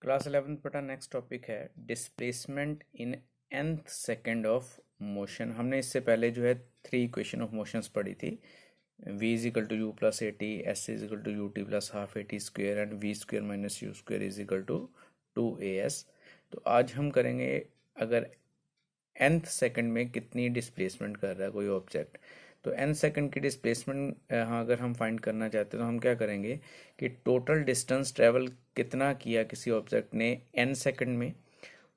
Class 11 बटा next topic है displacement in nth second of motion. हमने इससे पहले जो है 3 इक्वेशन ऑफ मोशंस पढ़ी थी। v is equal to u plus a t, s is equal to u t plus half a t square and v square minus u square is equal to 2as। तो आज हम करेंगे अगर nth second में कितनी displacement कर रहा है कोई ऑब्जेक्ट। तो n सेकंड की डिस्प्लेसमेंट हाँ अगर हम फाइंड करना चाहते हैं तो हम क्या करेंगे कि टोटल डिस्टेंस ट्रेवल कितना किया किसी ऑब्जेक्ट ने n सेकंड में,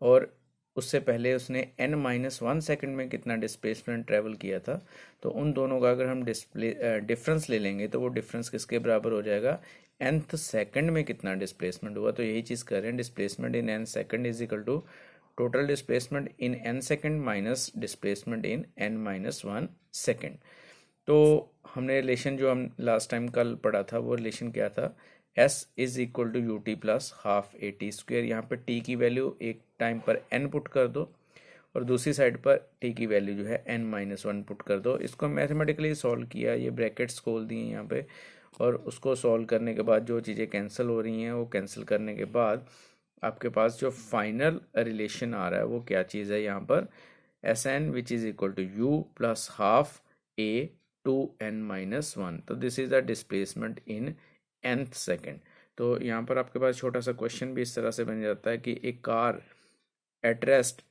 और उससे पहले उसने n-1 सेकंड में कितना डिस्प्लेसमेंट ट्रेवल किया था। तो उन दोनों का अगर हम डिफरेंस ले लेंगे तो वो डिफरेंस किसके बराबर हो जाएगा, nth सेकंड में कितना डिस्प्लेसमेंट हुआ। तो यही चीज़ कर रहे हैं, displacement in n second is equal to total displacement in n second minus displacement in n-1 second. तो हमने रिलेशन जो हम लास्ट टाइम कल पढ़ा था वो रिलेशन क्या था, s is equal to u t plus half a t square. यहाँ पर t की वैल्यू एक टाइम पर n पुट कर दो और दूसरी साइड पर t की वैल्यू जो है n-1 पुट कर दो। इसको मैथमेटिकली सॉल्व किया, ये ब्रैकेट्स खोल दिए यहाँ पे, और उसको सॉल्व करने के बाद जो चीज़ें कैंसिल हो रही हैं वो कैंसिल करने के बाद आपके पास जो फाइनल रिलेशन आ रहा है वो क्या चीज़ है यहाँ पर, s n which is equal to u plus half a two n-1। तो this is the displacement in nth second. तो यहाँ पर आपके पास छोटा सा क्वेश्चन भी इस तरह से बन जाता है कि एक car at rest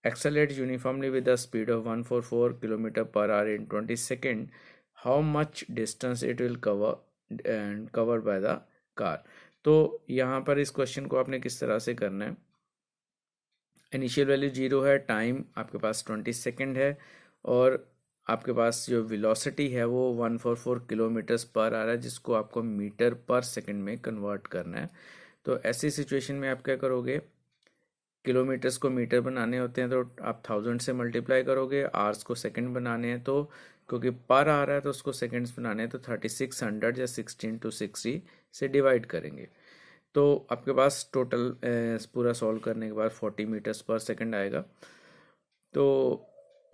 accelerates uniformly with the speed of 144 km per hour in 20 seconds, how much distance it will covered by the car। तो यहाँ पर इस क्वेश्चन को आपने किस तरह से करना है, इनिशियल वैल्यू 0 है, टाइम आपके पास 20 सेकेंड है, और आपके पास जो वेलोसिटी है वो 144 किलोमीटर्स पर आवर है, जिसको आपको मीटर पर सेकंड में कन्वर्ट करना है। तो ऐसी सिचुएशन में आप क्या करोगे, किलोमीटर्स को मीटर बनाने होते हैं तो आप 1000 से मल्टीप्लाई करोगे, आवर्स को सेकंड बनाने हैं तो क्योंकि पर आ रहा है तो उसको सेकंड्स बनाने हैं तो 3600 या 16/60 से डिवाइड करेंगे। तो आपके पास टोटल पूरा सॉल्व करने के बाद 40 मीटर्स पर सेकंड आएगा। तो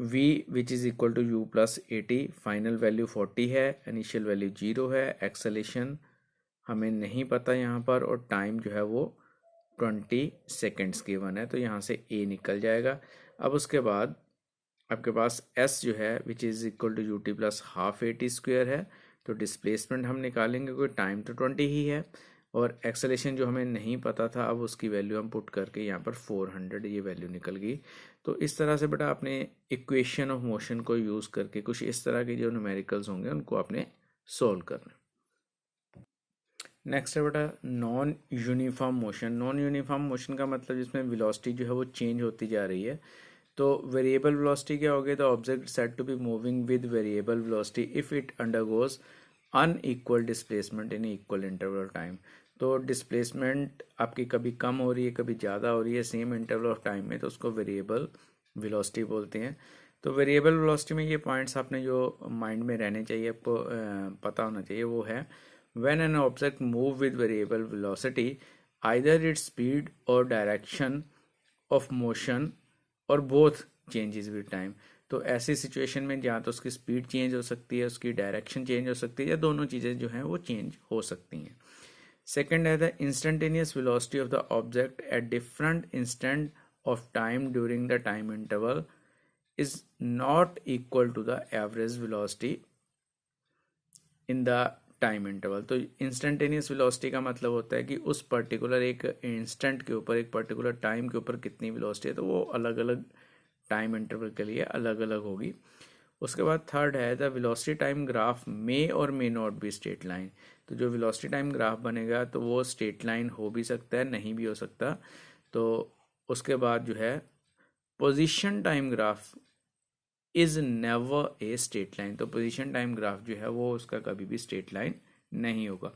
v which is equal to u plus 80, final value 40 है, इनिशियल वैल्यू 0 है, एक्सेलेरेशन हमें नहीं पता यहाँ पर, और टाइम जो है वो 20 सेकेंड्स गिवन है, तो यहाँ से a निकल जाएगा। अब उसके बाद आपके पास s जो है which is equal to u t plus half a t square है। तो डिस्प्लेसमेंट हम निकालेंगे, कोई टाइम तो 20 ही है, और एक्सेलेरेशन जो हमें नहीं पता था अब उसकी वैल्यू हम पुट करके यहाँ पर 400 ये वैल्यू निकल गई। तो इस तरह से बेटा आपने इक्वेशन ऑफ मोशन को यूज़ करके कुछ इस तरह के जो न्यूमेरिकल्स होंगे उनको आपने सोल्व करना। नेक्स्ट है बेटा non uniform motion. Non uniform motion का मतलब जिसमें वेलोसिटी जो है वो चेंज होती जा रही है। तो वेरिएबल वेलोसिटी क्या होगी, the object said to be moving with variable velocity if it undergoes unequal displacement in equal interval time. तो डिस्प्लेसमेंट आपकी कभी कम हो रही है कभी ज़्यादा हो रही है सेम इंटरवल ऑफ टाइम में, तो उसको वेरिएबल वेलोसिटी बोलते हैं। तो वेरिएबल वेलोसिटी में ये पॉइंट्स आपने जो माइंड में रहने चाहिए, आपको पता होना चाहिए, वो है when an object move with variable velocity either its speed or direction of motion or both changes with time। तो ऐसी सिचुएशन में या तो उसकी स्पीड चेंज हो सकती है, उसकी डायरेक्शन चेंज हो सकती है, या दोनों चीज़ें जो हैं वो चेंज हो सकती हैं। सेकेंड है the instantaneous velocity of the object at different instant of time during the time interval is not equal to the average velocity in the time interval. तो इंस्टेंटेनियस वेलोसिटी का मतलब होता है कि उस पर्टिकुलर एक इंस्टेंट के ऊपर, एक पर्टिकुलर टाइम के ऊपर कितनी वेलोसिटी है, तो वो अलग अलग टाइम इंटरवल के लिए अलग अलग होगी। उसके बाद थर्ड है द वेलोसिटी टाइम ग्राफ मे और may not be straight line. तो जो वेलोसिटी टाइम ग्राफ बनेगा तो वो स्ट्रेट लाइन हो भी सकता है, नहीं भी हो सकता। तो उसके बाद जो है position time graph is never a straight line. तो पोजीशन टाइम ग्राफ जो है वो उसका कभी भी स्ट्रेट लाइन नहीं होगा।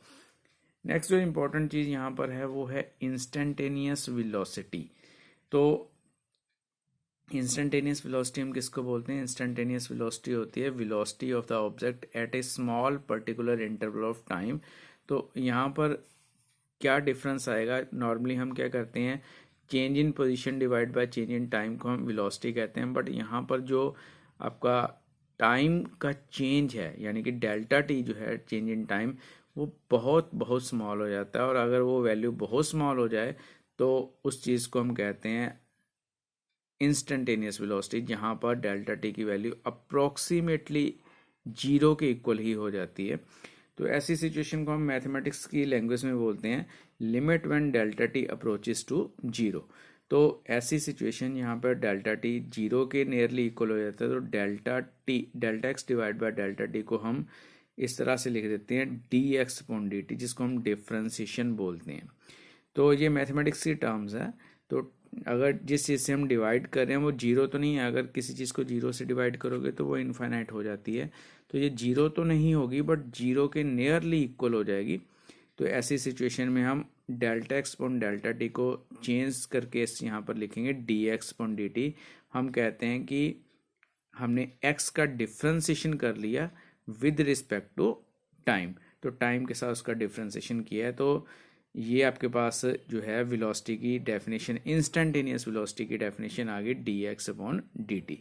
नेक्स्ट जो इंपॉर्टेंट चीज़ यहाँ पर है वो है इंस्टेंटेनियस वेलोसिटी। तो इंस्टेंटेनियस वेलोसिटी हम किसको बोलते हैं, इंस्टेंटेनियस वेलोसिटी होती है velocity of the object eight A small particular interval of time. तो यहाँ पर क्या डिफरेंस आएगा, नॉर्मली हम क्या करते हैं, change in position divide by change in time को हम वेलोसिटी कहते हैं, बट यहाँ पर जो आपका टाइम का चेंज है यानी कि डेल्टा टी जो है चेंज इन टाइम, वो बहुत बहुत स्मॉल हो जाता है, और अगर वो वैल्यू बहुत स्मॉल हो जाए तो उस चीज़ को हम कहते हैं इंस्टेंटेनियस वेलोसिटी, जहाँ पर डेल्टा टी की वैल्यू अप्रोक्सीमेटली जीरो के इक्वल ही हो जाती है। तो ऐसी सिचुएशन को हम मैथमेटिक्स की लैंग्वेज में बोलते हैं limit when delta t approaches to zero. तो ऐसी सिचुएशन यहाँ पर डेल्टा टी जीरो के नियरली इक्वल हो जाता है, तो delta x divide by delta t को हम इस तरह से लिख देते हैं d x upon d t, जिसको हम डिफ्रेंसिएशन बोलते हैं। तो ये मैथमेटिक्स की टर्म्स है। तो अगर जिस चीज़ से हम डिवाइड कर रहे हैं वो जीरो तो नहीं है, अगर किसी चीज़ को जीरो से डिवाइड करोगे तो वो इनफाइनाइट हो जाती है। तो ये जीरो तो नहीं होगी बट जीरो के नियरली इक्वल हो जाएगी। तो ऐसी सिचुएशन में हम delta x upon delta t को चेंज करके यहाँ पर लिखेंगे D x upon d T. हम कहते हैं कि हमने x का डिफ्रेंसिएशन कर लिया विद रिस्पेक्ट टू टाइम, तो टाइम के साथ उसका डिफ्रेंसिएशन किया है। तो ये आपके पास जो है वेलोसिटी की डेफिनेशन, इंस्टेंटेनियस वेलोसिटी की डेफिनेशन आ गई D x upon d T.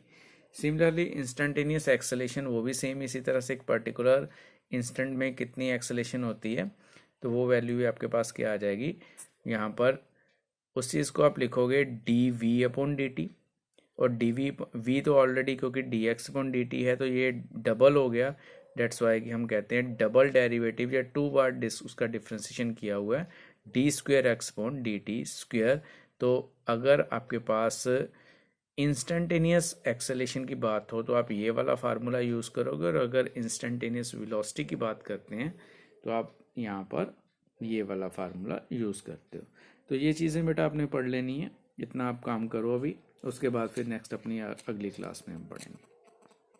Similarly instantaneous acceleration वो भी सेम इसी तरह से एक पर्टिकुलर इंस्टेंट में कितनी एक्सेलेरेशन होती है, तो वो वैल्यू भी आपके पास क्या आ जाएगी यहाँ पर। उस चीज़ को आप लिखोगे d v upon d t, और डी वी तो ऑलरेडी क्योंकि d x upon d t है तो ये डबल हो गया, डेट्स वाई कि हम कहते हैं डबल डेरिवेटिव या टू बार उसका डिफ्रेंसिएशन किया हुआ है D square x upon d T square. तो अगर आपके पास इंस्टेंटेनियस एक्सेलेरेशन की बात हो तो आप ये वाला फार्मूला यूज़ करोगे, और अगर इंस्टेंटेनियस वेलोसिटी की बात करते हैं तो आप यहाँ पर ये वाला फार्मूला यूज़ करते हो। तो ये चीज़ें बेटा आपने पढ़ लेनी है, इतना आप काम करो अभी, उसके बाद फिर नेक्स्ट अपनी अगली क्लास में हम पढ़ेंगे।